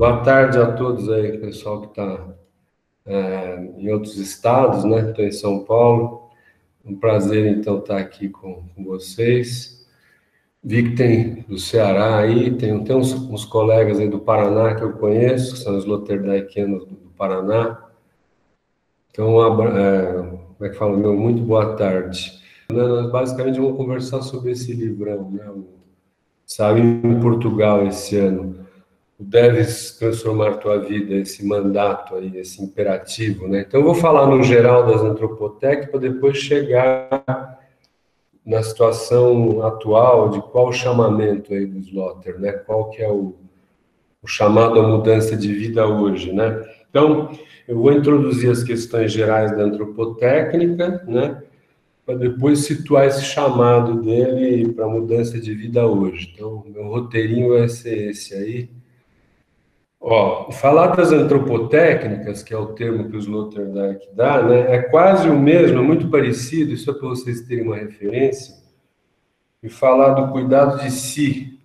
Boa tarde a todos aí, pessoal que está em outros estados, né? Estou em São Paulo. Um prazer, então, estar aqui com vocês. Vi que tem do Ceará aí, tem uns colegas aí do Paraná que eu conheço, que são os Sloterdijkianos do Paraná. Então, como é que fala? Muito boa tarde. Nós basicamente vamos conversar sobre esse livrão, né? Saiu em Portugal esse ano. Deves transformar tua vida, esse mandato aí, esse imperativo, né? Então, eu vou falar no geral das antropotec para depois chegar na situação atual de qual o chamamento aí do Slaughter, né? Qual que é o chamado à mudança de vida hoje, né? Então, eu vou introduzir as questões gerais da antropotécnica, né? Para depois situar esse chamado dele para mudança de vida hoje. Então, meu roteirinho vai ser esse aí. Falar das antropotécnicas, que é o termo que o Sloterdijk dá, né, é quase o mesmo, é muito parecido, isso é para vocês terem uma referência, e falar do cuidado de si,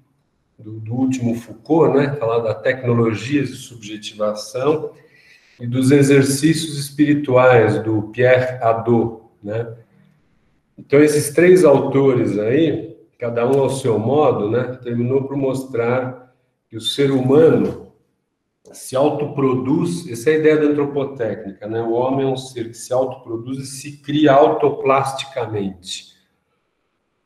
do último Foucault, né, falar da tecnologia de subjetivação e dos exercícios espirituais do Pierre Hadot, né. Então, esses três autores aí, cada um ao seu modo, né, terminou por mostrar que o ser humano se autoproduz, essa é a ideia da antropotécnica, né? O homem é um ser que se autoproduz e se cria autoplasticamente,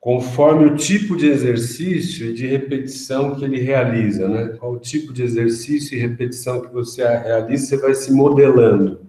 conforme o tipo de exercício e de repetição que ele realiza, né? Qual o tipo de exercício e repetição que você realiza, você vai se modelando.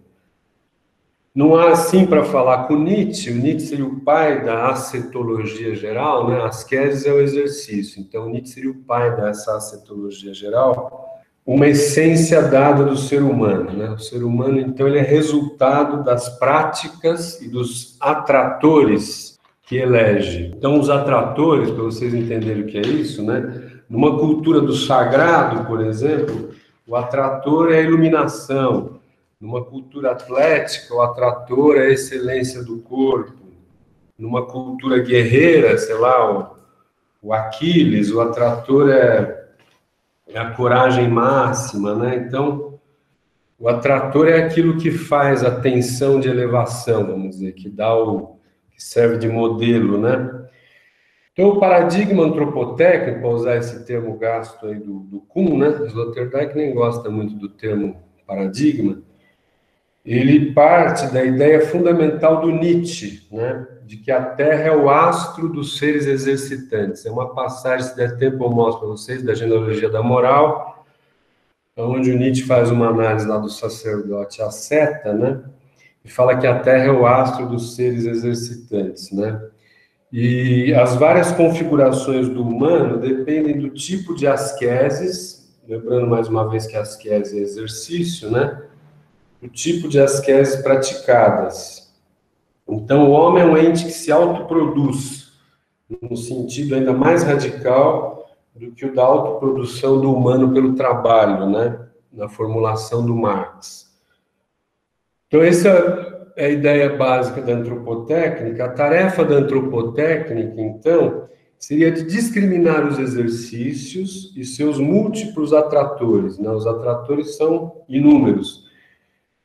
Não há assim para falar com Nietzsche. O Nietzsche seria o pai da ascetologia geral, né? A ascese é o exercício, então Nietzsche seria o pai dessa ascetologia geral, uma essência dada do ser humano, né? O ser humano, então, ele é resultado das práticas e dos atratores que elege. Então, os atratores, para vocês entenderem o que é isso, né? Numa cultura do sagrado, por exemplo, o atrator é a iluminação. Numa cultura atlética, o atrator é a excelência do corpo. Numa cultura guerreira, sei lá, o Aquiles, o atrator é a coragem máxima, né? Então, o atrator é aquilo que faz a tensão de elevação, vamos dizer, que serve de modelo, né? Então, o paradigma antropotécnico, para usar esse termo gasto aí do Kuhn, né? Sloterdijk nem gosta muito do termo paradigma. Ele parte da ideia fundamental do Nietzsche, né? De que a Terra é o astro dos seres exercitantes. É uma passagem, se der tempo eu mostro para vocês, da Genealogia da Moral, onde o Nietzsche faz uma análise lá do sacerdote asceta, né? E fala que a Terra é o astro dos seres exercitantes, né? E as várias configurações do humano dependem do tipo de asceses, lembrando mais uma vez que a ascese é exercício, né? O tipo de asceses praticadas. Então, o homem é um ente que se autoproduz, num sentido ainda mais radical do que o da autoprodução do humano pelo trabalho, né? Na formulação do Marx. Então, essa é a ideia básica da antropotécnica. A tarefa da antropotécnica, então, seria de discriminar os exercícios e seus múltiplos atratores, né? Os atratores são inúmeros,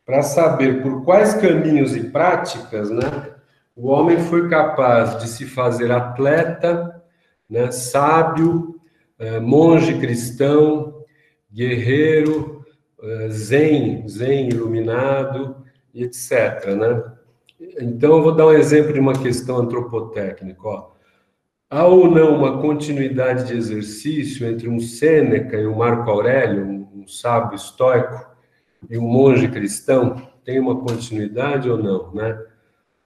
para saber por quais caminhos e práticas, né, o homem foi capaz de se fazer atleta, né, sábio, monge cristão, guerreiro, zen iluminado, etc. Né? Então, eu vou dar um exemplo de uma questão antropotécnica. Há ou não uma continuidade de exercício entre um Sêneca e um Marco Aurélio, um sábio estoico, e um monge cristão? Tem uma continuidade ou não, né?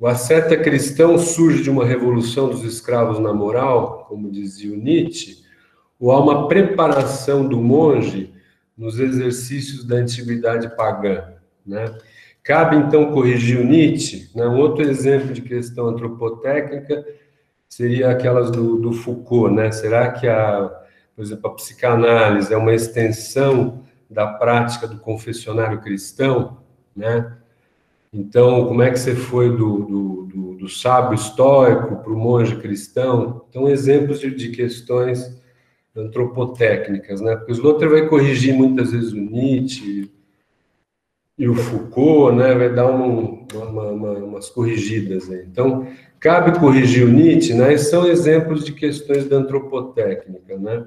O asceta cristão surge de uma revolução dos escravos na moral, como dizia o Nietzsche, ou há uma preparação do monge nos exercícios da antiguidade pagã, né? Cabe, então, corrigir o Nietzsche, né? Um outro exemplo de questão antropotécnica seria aquelas do Foucault, né? Será que, por exemplo, a psicanálise é uma extensão da prática do confessionário cristão, né? Então, como é que você foi do sábio estoico para o monge cristão? Então, exemplos de questões antropotécnicas, né? Porque o Sloterdijk vai corrigir muitas vezes o Nietzsche e o Foucault, né? Vai dar umas corrigidas aí. Então, cabe corrigir o Nietzsche, né? E são exemplos de questões da antropotécnica, né?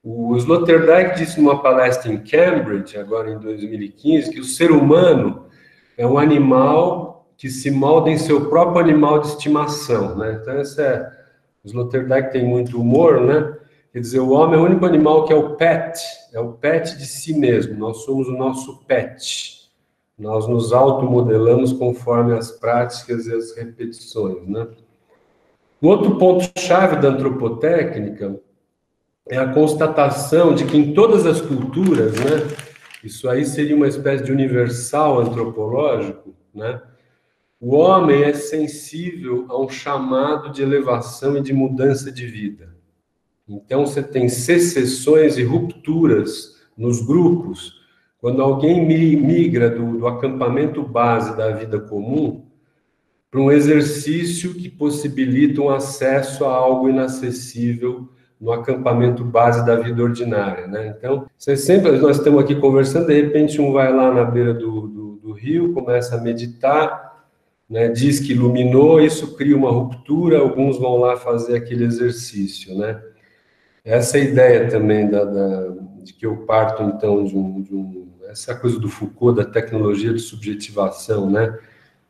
O Sloterdijk disse numa palestra em Cambridge, agora em 2015, que o ser humano é um animal que se molda em seu próprio animal de estimação, né? Então, o Sloterdijk tem muito humor, né? Quer dizer, o homem é o único animal que é o pet de si mesmo. Nós somos o nosso pet. Nós nos automodelamos conforme as práticas e as repetições, né? Um outro ponto-chave da antropotécnica é a constatação de que em todas as culturas, né, isso aí seria uma espécie de universal antropológico, né, o homem é sensível a um chamado de elevação e de mudança de vida. Então, você tem secessões e rupturas nos grupos. Quando alguém migra do acampamento base da vida comum para um exercício que possibilita um acesso a algo inacessível no acampamento base da vida ordinária, né? Então, nós estamos aqui conversando, de repente um vai lá na beira do rio, começa a meditar, né? Diz que iluminou, isso cria uma ruptura, alguns vão lá fazer aquele exercício, né? Essa é a ideia também de que eu parto, então, essa coisa do Foucault, da tecnologia de subjetivação, né?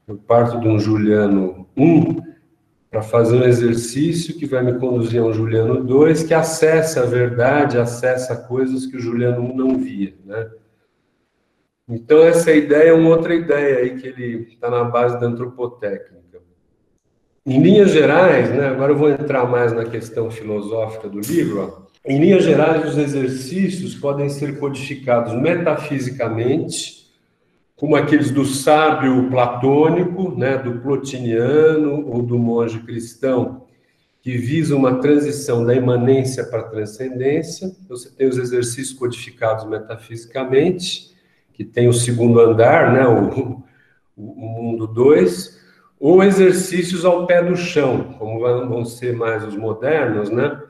Eu parto de um Juliano 1 para fazer um exercício que vai me conduzir a um Juliano 2, que acessa a verdade, acessa coisas que o Juliano 1 não via, né? Então, essa ideia é uma outra ideia aí que ele está na base da antropotécnica. Em linhas gerais, né, agora eu vou entrar mais na questão filosófica do livro, ó. Em linhas gerais, os exercícios podem ser codificados metafisicamente, como aqueles do sábio platônico, né, do plotiniano ou do monge cristão, que visam uma transição da imanência para a transcendência. Você tem os exercícios codificados metafisicamente, que tem o segundo andar, né, o mundo 2, ou exercícios ao pé do chão, como vão ser mais os modernos, né?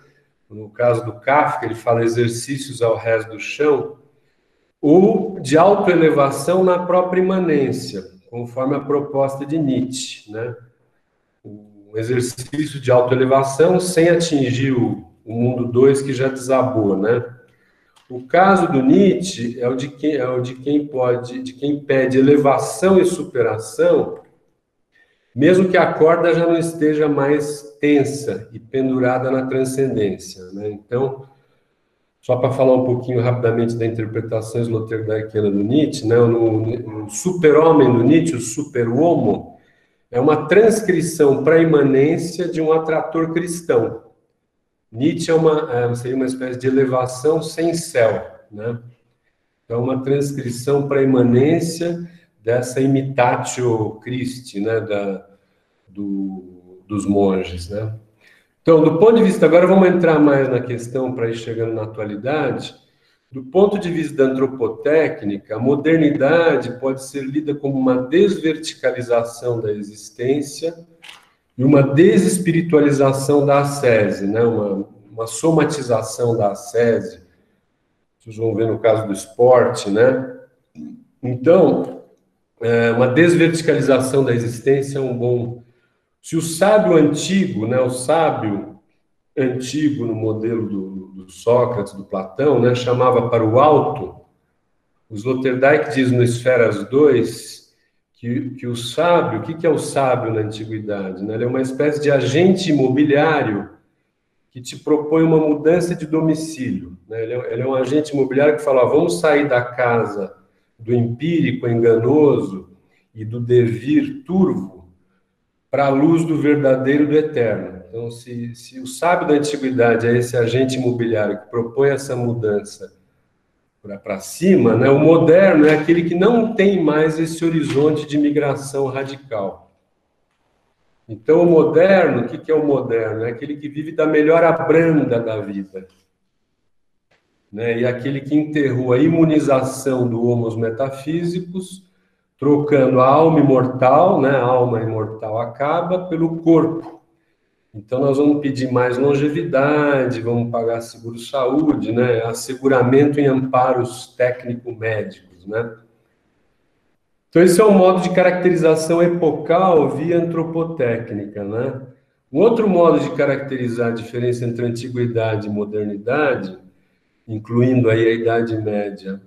No caso do Kafka, ele fala exercícios ao rés do chão, ou de autoelevação na própria imanência, conforme a proposta de Nietzsche, né? Um exercício de autoelevação sem atingir o mundo 2 que já desabou, né? O caso do Nietzsche é o de quem pede elevação e superação, mesmo que a corda já não esteja mais tensa e pendurada na transcendência, né? Então, só para falar um pouquinho rapidamente da interpretação sloterdijkiana do Nietzsche, né? O super-homem do Nietzsche, o super-homo, é uma transcrição para a imanência de um atrator cristão. Nietzsche seria uma espécie de elevação sem céu, né? Então, uma transcrição para a imanência dessa imitatio Christi, né? Dos monges, né? Então, do ponto de vista, agora vamos entrar mais na questão para ir chegando na atualidade. Do ponto de vista da antropotécnica, a modernidade pode ser lida como uma desverticalização da existência e uma desespiritualização da ascese, né? Uma somatização da ascese. Vocês vão ver no caso do esporte, né? Então, uma desverticalização da existência é um bom... Se o sábio antigo, né, o sábio antigo no modelo do Sócrates, do Platão, né, chamava para o alto, o Sloterdijk diz no Esferas 2 que o sábio, o que é o sábio na antiguidade? Né? Ele é uma espécie de agente imobiliário que te propõe uma mudança de domicílio. Né? Ele é um agente imobiliário que fala, vamos sair da casa do empírico enganoso e do devir turvo para a luz do verdadeiro, do eterno. Então, se o sábio da antiguidade é esse agente imobiliário que propõe essa mudança para cima, né, o moderno é aquele que não tem mais esse horizonte de migração radical. Então, o moderno, o que é o moderno? É aquele que vive da melhora branda da vida, né, e aquele que enterrou a imunização do homos metafísicos, trocando a alma imortal, né, a alma imortal acaba, pelo corpo. Então, nós vamos pedir mais longevidade, vamos pagar seguro-saúde, né? Asseguramento em amparos técnico-médicos, né? Então, esse é um modo de caracterização epocal via antropotécnica, né? Um outro modo de caracterizar a diferença entre antiguidade e modernidade, incluindo aí a Idade Média,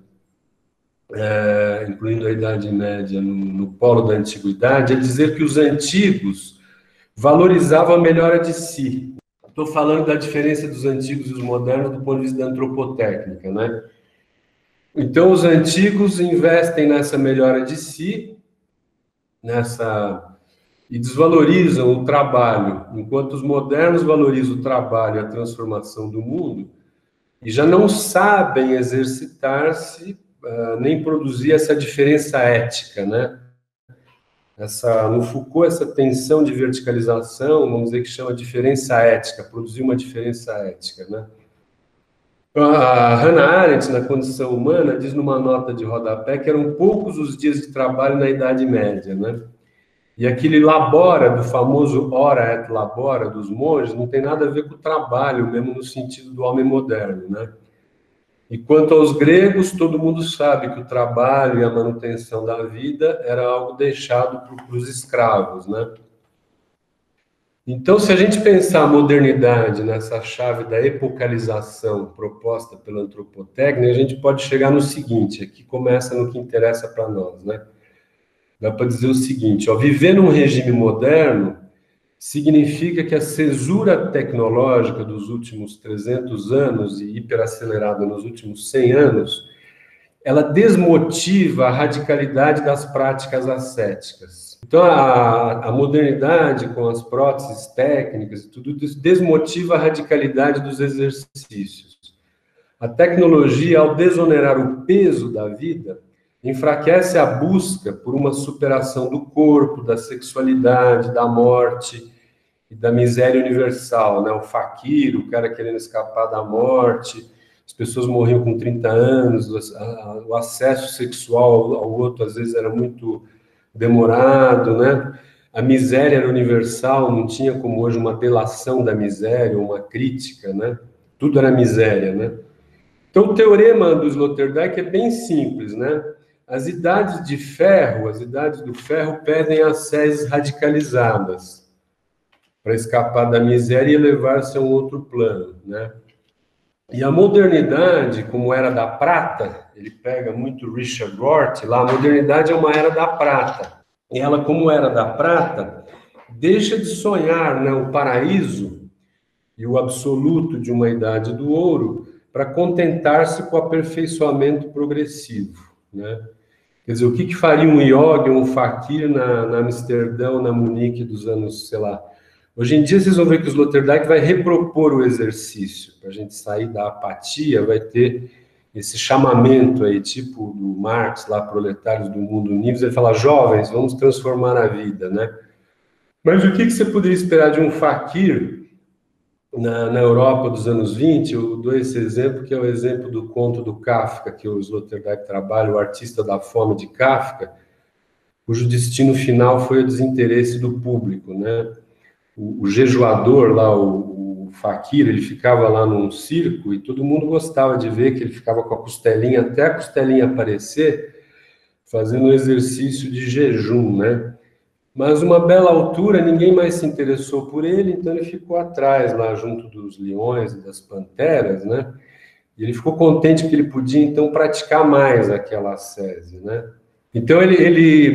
no polo da antiguidade, é dizer que os antigos valorizavam a melhora de si. Estou falando da diferença dos antigos e os modernos do ponto de vista da antropotécnica, né? Então, os antigos investem nessa melhora de si, e desvalorizam o trabalho, enquanto os modernos valorizam o trabalho e a transformação do mundo, e já não sabem exercitar-se, nem produzir essa diferença ética, né? No Foucault, essa tensão de verticalização, vamos dizer que chama diferença ética, produzir uma diferença ética, né? A Hannah Arendt, na Condição Humana, diz numa nota de rodapé que eram poucos os dias de trabalho na Idade Média, né? E aquele labora, do famoso ora et labora dos monges, não tem nada a ver com o trabalho, mesmo no sentido do homem moderno, né? E quanto aos gregos, todo mundo sabe que o trabalho e a manutenção da vida era algo deixado para os escravos, né? Então, se a gente pensar a modernidade nessa chave da epocalização proposta pela antropotécnica, a gente pode chegar no seguinte, aqui começa no que interessa para nós, né? Dá para dizer o seguinte, ó, viver num regime moderno significa que a cesura tecnológica dos últimos 300 anos e hiperacelerada nos últimos 100 anos, ela desmotiva a radicalidade das práticas ascéticas. Então, a modernidade, com as próteses técnicas e tudo isso, desmotiva a radicalidade dos exercícios. A tecnologia, ao desonerar o peso da vida, enfraquece a busca por uma superação do corpo, da sexualidade, da morte e da miséria universal, né? O faquir, o cara querendo escapar da morte, as pessoas morriam com 30 anos, o acesso sexual ao outro às vezes era muito demorado, né? A miséria era universal, não tinha como hoje uma delação da miséria, uma crítica, né? Tudo era miséria, né? Então, o teorema do Sloterdijk é bem simples, né? As idades do ferro pedem ascéses radicalizadas para escapar da miséria e elevar-se a um outro plano, né? E a modernidade, como era da prata, ele pega muito Richard Rorty lá, a modernidade é uma era da prata. E ela, como era da prata, deixa de sonhar, né, o paraíso e o absoluto de uma idade do ouro para contentar-se com o aperfeiçoamento progressivo, né? Quer dizer, o que faria um yogi, um fakir na Amsterdã, na Munique dos anos, sei lá. Hoje em dia, vocês vão ver que o Sloterdijk vai repropor o exercício. Para a gente sair da apatia, vai ter esse chamamento aí, tipo do Marx, lá, Proletários do Mundo Unidos, ele fala, jovens, vamos transformar a vida, né? Mas o que você poderia esperar de um fakir na Europa dos anos 20, eu dou esse exemplo, que é o exemplo do conto do Kafka, que o Sloterdijk trabalha, o artista da fome de Kafka, cujo destino final foi o desinteresse do público, né? O jejuador lá, o faquir, ele ficava lá num circo e todo mundo gostava de ver que ele ficava com a costelinha, até a costelinha aparecer, fazendo um exercício de jejum, né? Mas uma bela altura, ninguém mais se interessou por ele, então ele ficou atrás, lá junto dos leões e das panteras, né? E ele ficou contente que ele podia, então, praticar mais aquela ascese, né? Então,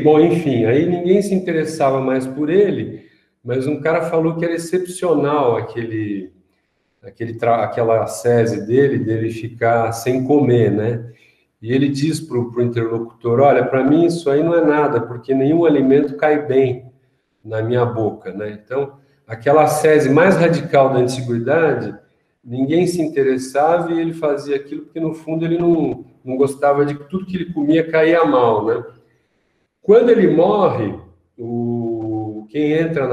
bom, enfim, aí ninguém se interessava mais por ele, mas um cara falou que era excepcional aquela ascese dele ficar sem comer, né? E ele diz para o interlocutor, olha, para mim isso aí não é nada, porque nenhum alimento cai bem na minha boca, né? Então, aquela ascese mais radical da antiguidade, ninguém se interessava e ele fazia aquilo porque, no fundo, ele não gostava de que tudo que ele comia caía mal, né? Quando ele morre, quem entra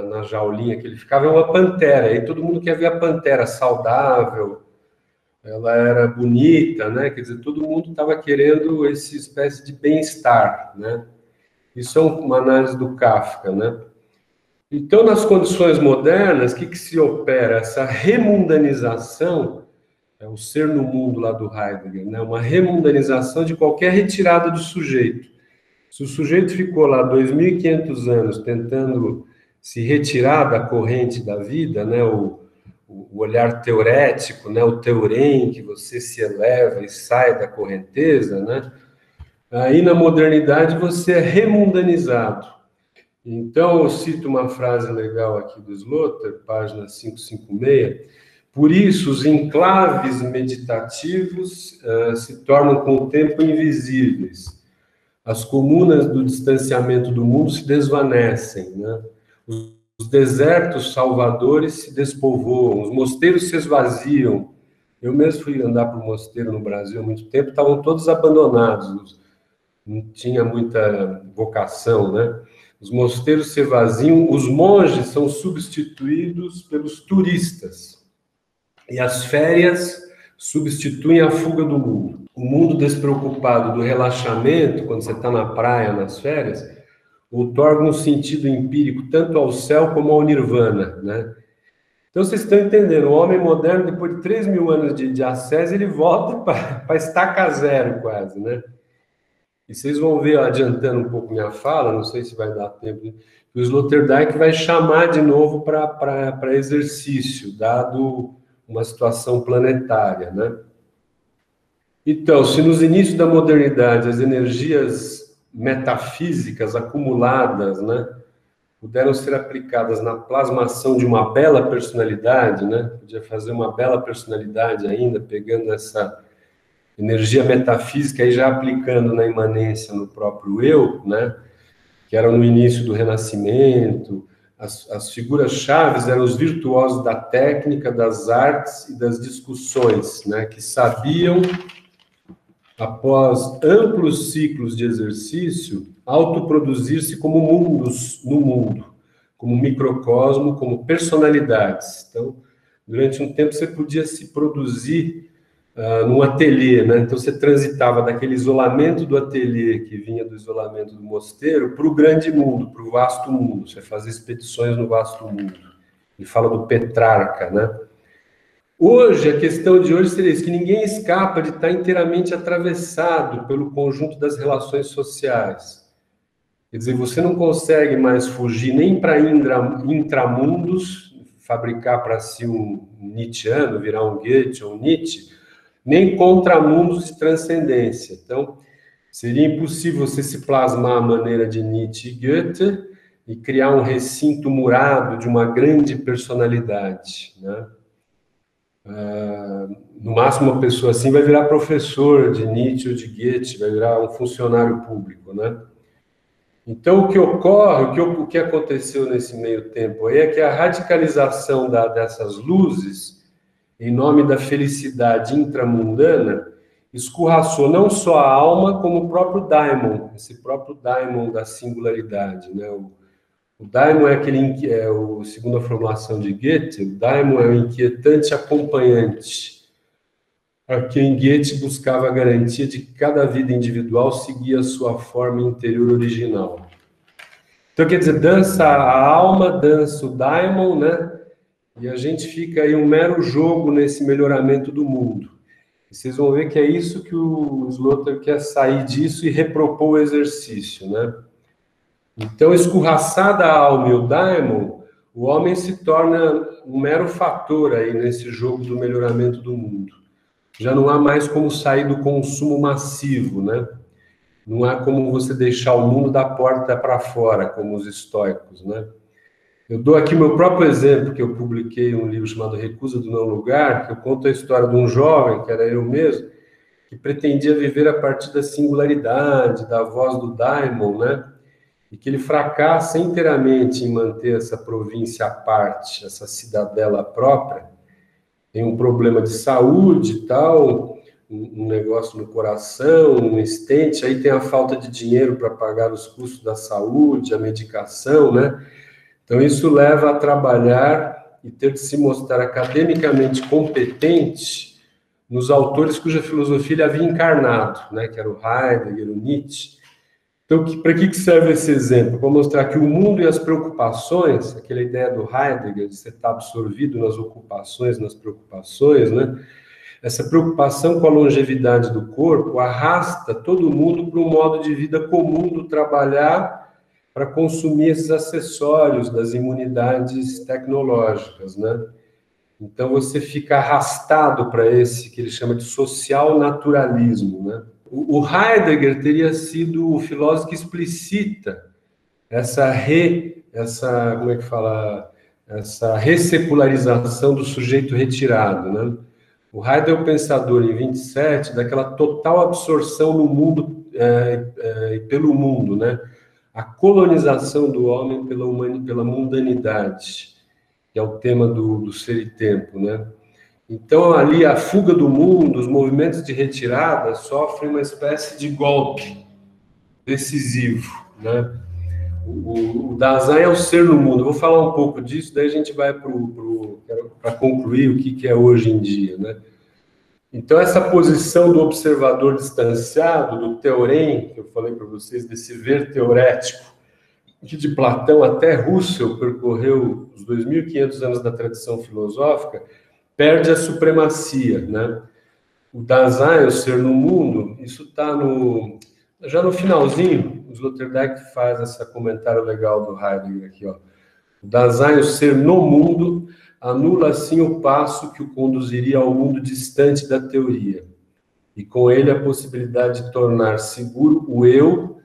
na jaulinha que ele ficava é uma pantera, e todo mundo quer ver a pantera saudável, ela era bonita, né? Quer dizer, todo mundo estava querendo essa espécie de bem-estar, né? Isso é uma análise do Kafka, né? Então, nas condições modernas, o que se opera? Essa remundanização, é o ser no mundo lá do Heidegger, né? Uma remundanização de qualquer retirada do sujeito. Se o sujeito ficou lá 2.500 anos tentando se retirar da corrente da vida, né? O olhar teorético, né? O teorem, que você se eleva e sai da correnteza, né? Aí, na modernidade, você é remundanizado. Então, eu cito uma frase legal aqui do Slother, página 556. Por isso, os enclaves meditativos se tornam com o tempo invisíveis. As comunas do distanciamento do mundo se desvanecem, né? Os desertos salvadores se despovoam, os mosteiros se esvaziam. Eu mesmo fui andar por mosteiro no Brasil há muito tempo, estavam todos abandonados, não tinha muita vocação, né? Os mosteiros se esvaziam, os monges são substituídos pelos turistas. E as férias substituem a fuga do mundo. O mundo despreocupado do relaxamento, quando você está na praia, nas férias, outorga um sentido empírico tanto ao céu como ao nirvana, né? Então, vocês estão entendendo, o homem moderno, depois de 3.000 anos de ascese, ele volta para estaca zero quase, né? E vocês vão ver, adiantando um pouco minha fala, não sei se vai dar tempo, que o Sloterdijk vai chamar de novo para exercício, dado uma situação planetária, né? Então, se nos inícios da modernidade as energias metafísicas acumuladas, né, puderam ser aplicadas na plasmação de uma bela personalidade, né? Podia fazer uma bela personalidade ainda, pegando essa energia metafísica e já aplicando na imanência no próprio eu, né? Que era no início do Renascimento. As figuras chaves eram os virtuosos da técnica, das artes e das discussões, né? Que sabiam, após amplos ciclos de exercício, autoproduzir-se como mundos no mundo, como microcosmo, como personalidades. Então, durante um tempo você podia se produzir num ateliê, né? Então você transitava daquele isolamento do ateliê, que vinha do isolamento do mosteiro, para o grande mundo, para o vasto mundo. Você fazia expedições no vasto mundo. Ele fala do Petrarca, né? Hoje, a questão de hoje seria isso, que ninguém escapa de estar inteiramente atravessado pelo conjunto das relações sociais. Quer dizer, você não consegue mais fugir nem para intramundos, fabricar para si um Nietzscheano, virar um Goethe ou um Nietzsche, nem contramundos de transcendência. Então, seria impossível você se plasmar à maneira de Nietzsche e Goethe e criar um recinto murado de uma grande personalidade, né? No máximo, uma pessoa assim vai virar professor de Nietzsche ou de Goethe, vai virar um funcionário público, né? Então, o que ocorre, o que aconteceu nesse meio tempo aí é que a radicalização dessas luzes, em nome da felicidade intramundana, escorraçou não só a alma, como o próprio daimon, esse próprio daimon da singularidade, né? O daimon é segundo a formulação de Goethe, o daimon é o inquietante acompanhante, a quem Goethe buscava a garantia de que cada vida individual seguia a sua forma interior original. Então, quer dizer, dança a alma, dança o daimon, né? E a gente fica aí um mero jogo nesse melhoramento do mundo. E vocês vão ver que é isso que o Slother quer sair disso e repropor o exercício, né? Então, escorraçada a alma e o daimon, o homem se torna um mero fator aí nesse jogo do melhoramento do mundo. Já não há mais como sair do consumo massivo, né? Não há como você deixar o mundo da porta para fora, como os estoicos, né? Eu dou aqui meu próprio exemplo, que eu publiquei um livro chamado Recusa do Não Lugar, que eu conto a história de um jovem, que era eu mesmo, que pretendia viver a partir da singularidade, da voz do daimon, né? E que ele fracassa inteiramente em manter essa província à parte, essa cidadela própria. Tem um problema de saúde e tal, um negócio no coração, um estente, aí tem a falta de dinheiro para pagar os custos da saúde, a medicação, né? Então, isso leva a trabalhar e ter de se mostrar academicamente competente nos autores cuja filosofia ele havia encarnado, né? Que era o Heidegger, o Nietzsche. Então, para que serve esse exemplo? Para mostrar que o mundo e as preocupações, aquela ideia do Heidegger, de você estar absorvido nas ocupações, nas preocupações, né? Essa preocupação com a longevidade do corpo arrasta todo mundo para um modo de vida comum do trabalhar para consumir esses acessórios das imunidades tecnológicas, né? Então você fica arrastado para esse que ele chama de social naturalismo, né? O Heidegger teria sido o filósofo que explicita como é que fala, essa ressecularização do sujeito retirado, né? O Heidegger é o pensador em 27 daquela total absorção no mundo e pelo mundo, né? A colonização do homem pela mundanidade, que é o tema do Ser e Tempo, né? Então, ali, a fuga do mundo, os movimentos de retirada sofrem uma espécie de golpe decisivo, né? O Dasein é o ser no mundo. Eu vou falar um pouco disso, daí a gente vai para concluir o que é hoje em dia, né? Então, essa posição do observador distanciado, do teorem, que eu falei para vocês, desse ver teorético, que de Platão até Russell percorreu os 2.500 anos da tradição filosófica, perde a supremacia, né? O Dasein, o ser no mundo, isso está já no finalzinho, o Sloterdijk faz esse comentário legal do Heidegger aqui, ó. O Dasein, o ser no mundo, anula assim o passo que o conduziria ao mundo distante da teoria, e com ele a possibilidade de tornar seguro o eu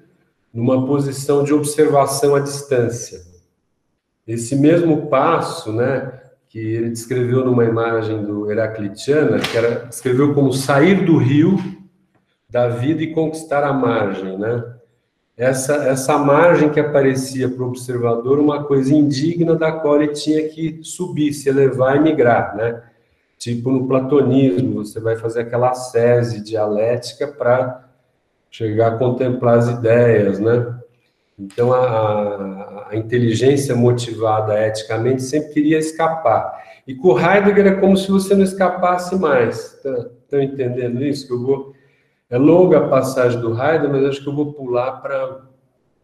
numa posição de observação à distância. Esse mesmo passo, né, que ele descreveu numa imagem do Heraclitiana, descreveu como sair do rio da vida e conquistar a margem, né? Essa margem que aparecia para o observador uma coisa indigna da qual ele tinha que subir, se elevar e migrar, né? Tipo no platonismo, você vai fazer aquela ascese dialética para chegar a contemplar as ideias, né? Então, a inteligência motivada eticamente sempre queria escapar. E com Heidegger é como se você não escapasse mais. Estão entendendo isso? É longa a passagem do Heidegger, mas acho que eu vou pular para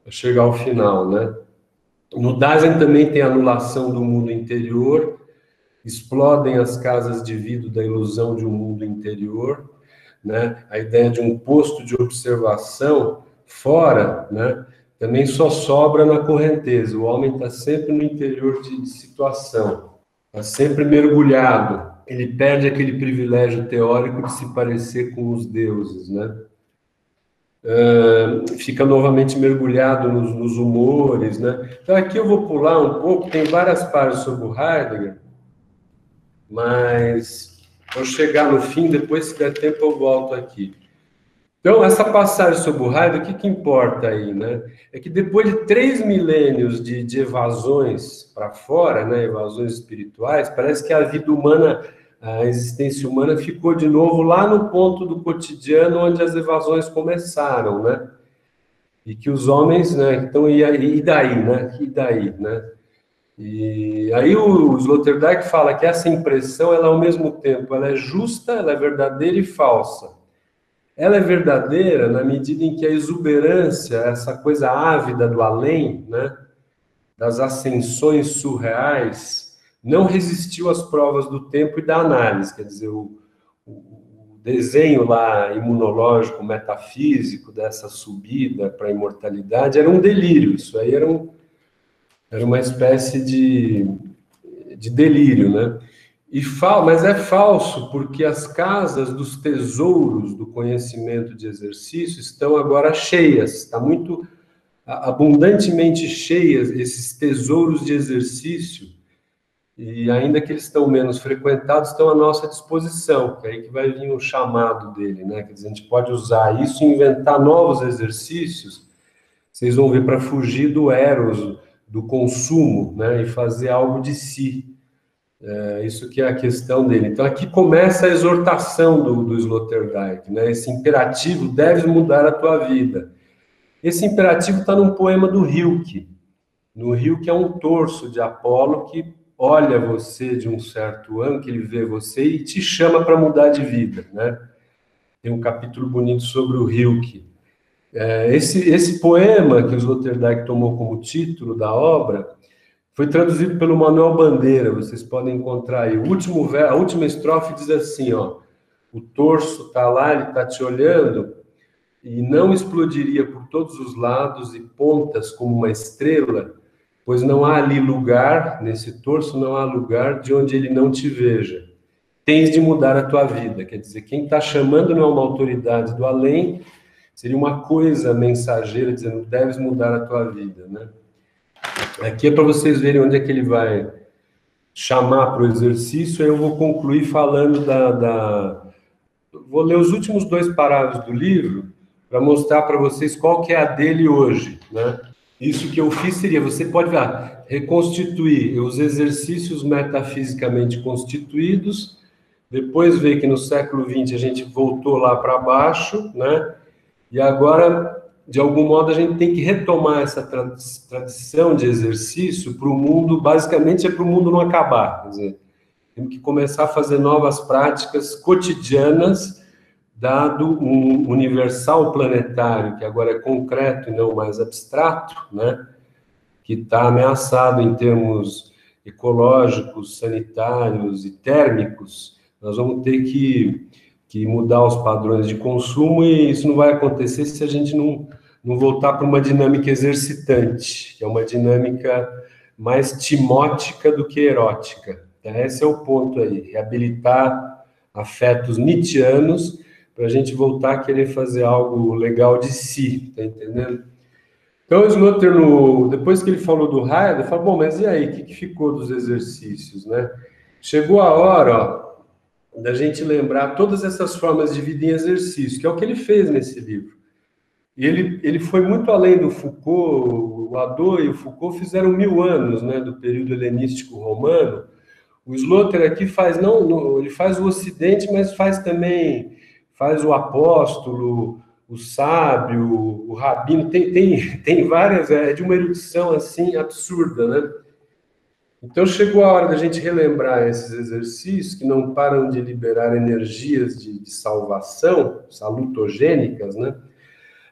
chegar ao final, né? No Dasein também tem a anulação do mundo interior, explodem as casas de vidro da ilusão de um mundo interior, né? A ideia de um posto de observação fora, né? Também só sobra na correnteza. O homem está sempre no interior de situação, está sempre mergulhado. Ele perde aquele privilégio teórico de se parecer com os deuses, né? Fica novamente mergulhado nos humores, né? Então aqui eu vou pular um pouco, tem várias páginas sobre o Heidegger, mas vou chegar no fim, depois se der tempo eu volto aqui. Então, essa passagem sobre o Heidegger, o que importa aí, né? É que depois de 3 milênios de evasões para fora, né, evasões espirituais, parece que a vida humana, a existência humana ficou de novo lá no ponto do cotidiano onde as evasões começaram, né? E que os homens, né, então, e daí, né? E daí, né? E aí o Sloterdijk fala que essa impressão, ela ao mesmo tempo, ela é justa, ela é verdadeira e falsa. Ela é verdadeira na medida em que a exuberância, essa coisa ávida do além, né, das ascensões surreais, não resistiu às provas do tempo e da análise. Quer dizer, o desenho lá imunológico, metafísico dessa subida para a imortalidade era um delírio. Isso aí era uma espécie de delírio, né? Mas é falso, porque as casas dos tesouros do conhecimento de exercício estão agora cheias, está muito abundantemente cheias esses tesouros de exercício, e ainda que eles estão menos frequentados, estão à nossa disposição, que é aí que vai vir o chamado dele, né? Quer dizer, a gente pode usar isso e inventar novos exercícios, vocês vão ver, para fugir do eros, do consumo, né? E fazer algo de si. Isso que é a questão dele. Então, aqui começa a exortação do Sloterdijk, né? Esse imperativo, deve mudar a tua vida. Esse imperativo está num poema do Rilke. No Rilke é um torso de Apolo que olha você de um certo ângulo, que ele vê você e te chama para mudar de vida, né? Tem um capítulo bonito sobre o Rilke. Esse poema que o Sloterdijk tomou como título da obra foi traduzido pelo Manuel Bandeira, vocês podem encontrar aí. A última estrofe diz assim, ó: o torso está lá, ele está te olhando, e não explodiria por todos os lados e pontas como uma estrela, pois não há ali lugar, nesse torso não há lugar de onde ele não te veja. Tens de mudar a tua vida. Quer dizer, quem está chamando não é uma autoridade do além, seria uma coisa mensageira dizendo, deves mudar a tua vida, né? Aqui é para vocês verem onde é que ele vai chamar para o exercício, aí eu vou concluir falando Vou ler os últimos 2 parágrafos do livro para mostrar para vocês qual que é a dele hoje, né? Isso que eu fiz seria, você pode reconstituir os exercícios metafisicamente constituídos, depois ver que no século XX a gente voltou lá para baixo, né? E agora, de algum modo, a gente tem que retomar essa tradição de exercício para o mundo, basicamente é para o mundo não acabar, quer dizer, temos que começar a fazer novas práticas cotidianas, dado um universal planetário, que agora é concreto e não mais abstrato, né? Que está ameaçado em termos ecológicos, sanitários e térmicos. Nós vamos ter que mudar os padrões de consumo, e isso não vai acontecer se a gente não voltar para uma dinâmica exercitante, que é uma dinâmica mais timótica do que erótica. Então, esse é o ponto aí, reabilitar afetos nietzschianos para a gente voltar a querer fazer algo legal de si, tá entendendo? Então, o Slotter, depois que ele falou do Heidegger, ele falou, bom, mas e aí, o que ficou dos exercícios, né? Chegou a hora, ó, da gente lembrar todas essas formas de vida em exercício, que é o que ele fez nesse livro. E ele foi muito além do Foucault, o Hadot e o Foucault fizeram 1000 anos, né, do período helenístico romano. O Slotter aqui faz, ele faz o Ocidente, mas faz o apóstolo, o sábio, o rabino, tem várias, é de uma erudição assim absurda, né? Então chegou a hora da gente relembrar esses exercícios que não param de liberar energias de salvação, salutogênicas, né?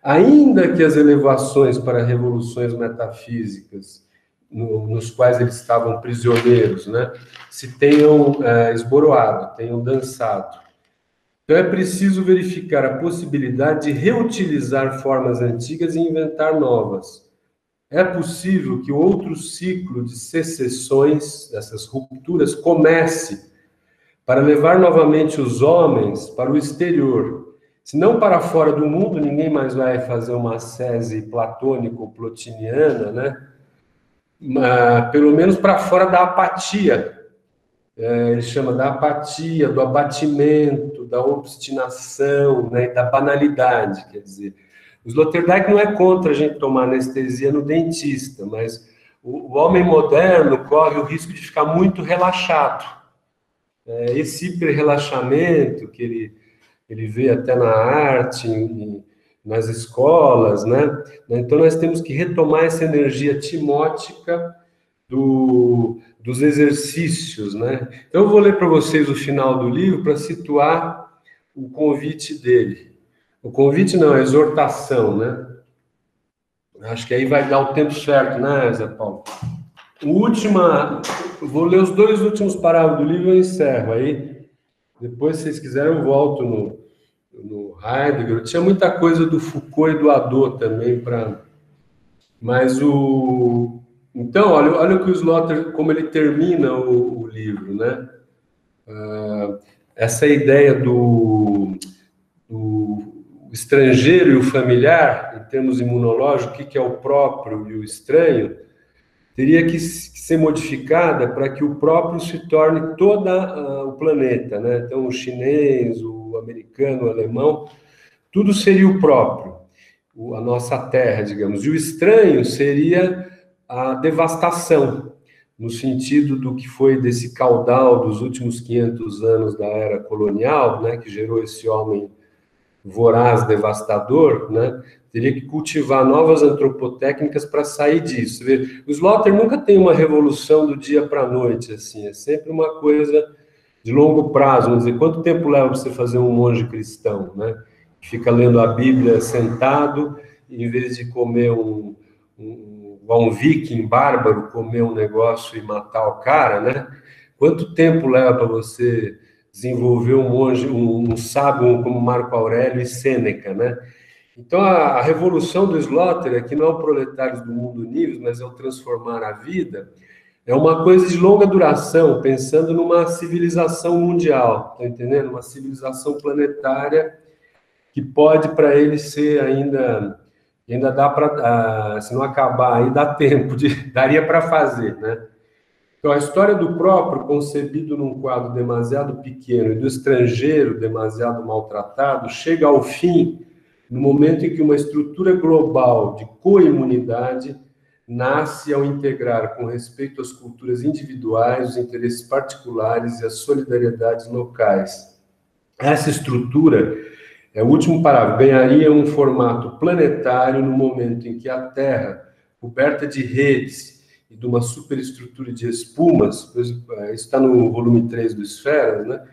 Ainda que as elevações para revoluções metafísicas, nos quais eles estavam prisioneiros, né, se tenham esboroado, tenham dançado. Então é preciso verificar a possibilidade de reutilizar formas antigas e inventar novas. É possível que outro ciclo de secessões, dessas rupturas, comece para levar novamente os homens para o exterior. Se não para fora do mundo, ninguém mais vai fazer uma ascese platônico-plotiniana, né? Mas, pelo menos para fora da apatia. Ele chama da apatia, do abatimento, da obstinação, né? E da banalidade, quer dizer. O Sloterdijk não é contra a gente tomar anestesia no dentista, mas o homem moderno corre o risco de ficar muito relaxado. Esse hiper-relaxamento que ele vê até na arte, nas escolas, né? Então nós temos que retomar essa energia timótica dos exercícios, né? Então eu vou ler para vocês o final do livro para situar o convite dele. O convite não, a exortação, né? Acho que aí vai dar o tempo certo, né, Zé Paulo? Vou ler os 2 últimos parágrafos do livro e eu encerro. Aí, depois, se vocês quiserem, eu volto no Heidegger. Eu tinha muita coisa do Foucault e do Hadot também, mas Então, olha o que o Slotter, como ele termina o livro, né? Essa ideia do estrangeiro e o familiar, em termos imunológicos, o que é o próprio e o estranho, teria que ser modificada para que o próprio se torne todo o planeta, né? Então, o chinês, o americano, o alemão, tudo seria o próprio, a nossa terra, digamos. E o estranho seria a devastação, no sentido do que foi desse caudal dos últimos 500 anos da era colonial, né? Que gerou esse homem voraz, devastador, né? Teria que cultivar novas antropotécnicas para sair disso. O Slotter nunca tem uma revolução do dia para a noite, assim, é sempre uma coisa de longo prazo. Vamos dizer, quanto tempo leva para você fazer um monge cristão, né? Que fica lendo a Bíblia sentado em vez de comer um viking bárbaro, comer um negócio e matar o cara, né? Quanto tempo leva para você desenvolver um monge, um sábio como Marco Aurélio e Sêneca, né? Então, a revolução do Slaughter, que não é o Proletários do Mundo Unidos, mas é o transformar a vida, é uma coisa de longa duração, pensando numa civilização mundial, tá entendendo? Uma civilização planetária que pode, para ele, ser ainda dá para, se não acabar, aí dá tempo, daria para fazer, né? Então, a história do próprio, concebido num quadro demasiado pequeno, e do estrangeiro demasiado maltratado, chega ao fim no momento em que uma estrutura global de coimunidade nasce ao integrar, com respeito às culturas individuais, os interesses particulares e as solidariedades locais. Essa estrutura, o último parágrafo, ganharia um formato planetário no momento em que a Terra, coberta de redes e de uma superestrutura de espumas, isso está no volume 3 do Esferas, né,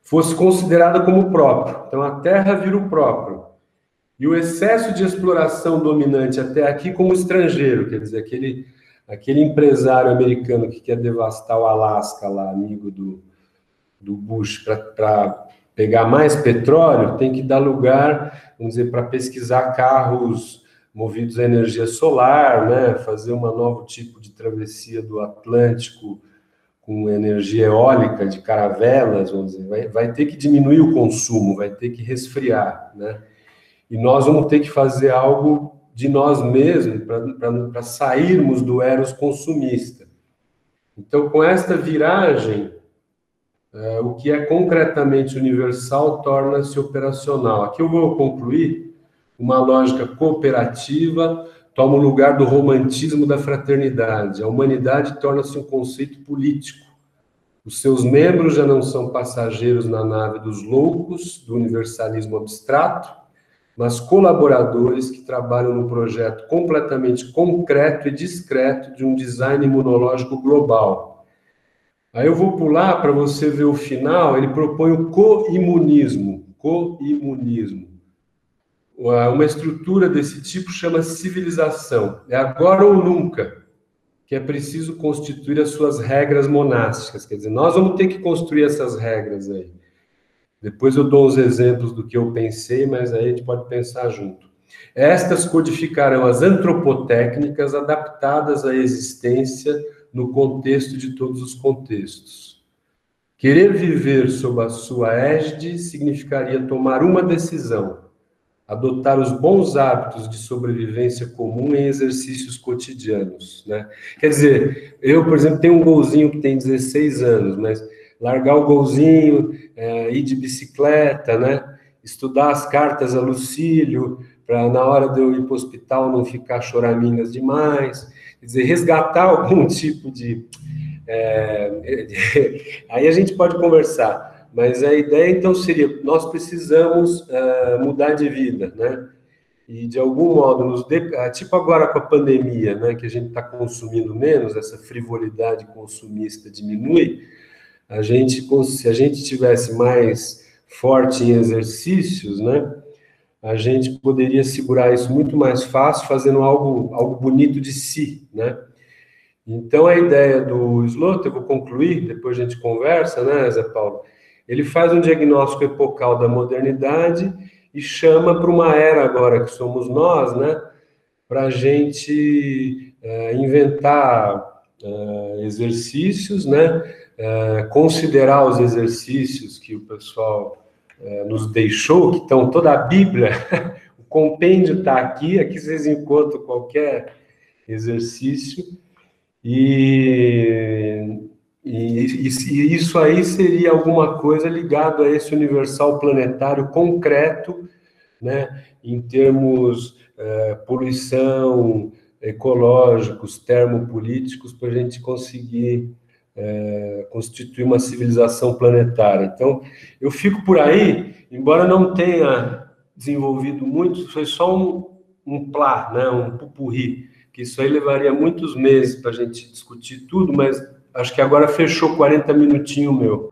fosse considerada como próprio. Então, a Terra vira o próprio. E o excesso de exploração dominante até aqui como estrangeiro, quer dizer, aquele empresário americano que quer devastar o Alasca, lá, amigo do Bush, para pegar mais petróleo, tem que dar lugar, vamos dizer, para pesquisar carros movidos a energia solar, né, fazer um novo tipo de travessia do Atlântico com energia eólica, de caravelas, vamos dizer, vai ter que diminuir o consumo, vai ter que resfriar, né? E nós vamos ter que fazer algo de nós mesmos para sairmos do eros consumista. Então, com esta viragem, o que é concretamente universal torna-se operacional. Aqui eu vou concluir. Uma lógica cooperativa toma o lugar do romantismo da fraternidade. A humanidade torna-se um conceito político. Os seus membros já não são passageiros na nave dos loucos, do universalismo abstrato, mas colaboradores que trabalham no projeto completamente concreto e discreto de um design imunológico global. Aí eu vou pular para você ver o final. Ele propõe o coimunismo. Uma estrutura desse tipo chama civilização. É agora ou nunca que é preciso constituir as suas regras monásticas. Quer dizer, nós vamos ter que construir essas regras aí. Depois eu dou uns exemplos do que eu pensei, mas aí a gente pode pensar junto. Estas codificarão as antropotécnicas adaptadas à existência no contexto de todos os contextos. Querer viver sob a sua égide significaria tomar uma decisão: adotar os bons hábitos de sobrevivência comum em exercícios cotidianos, né? Quer dizer, eu, por exemplo, tenho um golzinho que tem 16 anos, mas largar o golzinho, ir de bicicleta, né? Estudar as cartas a Lucílio, para na hora de eu ir para o hospital não ficar choramingas demais, quer dizer, resgatar algum tipo de... Aí a gente pode conversar, mas a ideia então seria, nós precisamos mudar de vida, né? E de algum modo, tipo agora com a pandemia, né, que a gente está consumindo menos, essa frivolidade consumista diminui. Se a gente tivesse mais forte em exercícios, né, a gente poderia segurar isso muito mais fácil, fazendo algo bonito de si, né? Então, a ideia do Slaughter, eu vou concluir, depois a gente conversa, né, Zé Paulo? Ele faz um diagnóstico epocal da modernidade e chama para uma era agora, que somos nós, né, para a gente inventar exercícios, né, considerar os exercícios que o pessoal nos deixou, que estão toda a Bíblia, o compêndio está aqui vocês encontram qualquer exercício, e isso aí seria alguma coisa ligado a esse universal planetário concreto, né, em termos poluição, ecológicos, termopolíticos, para a gente conseguir constituir uma civilização planetária. Então, eu fico por aí, embora não tenha desenvolvido muito, foi só um plá, né, um pupurri, que isso aí levaria muitos meses para a gente discutir tudo, mas acho que agora fechou 40 minutinhos meu.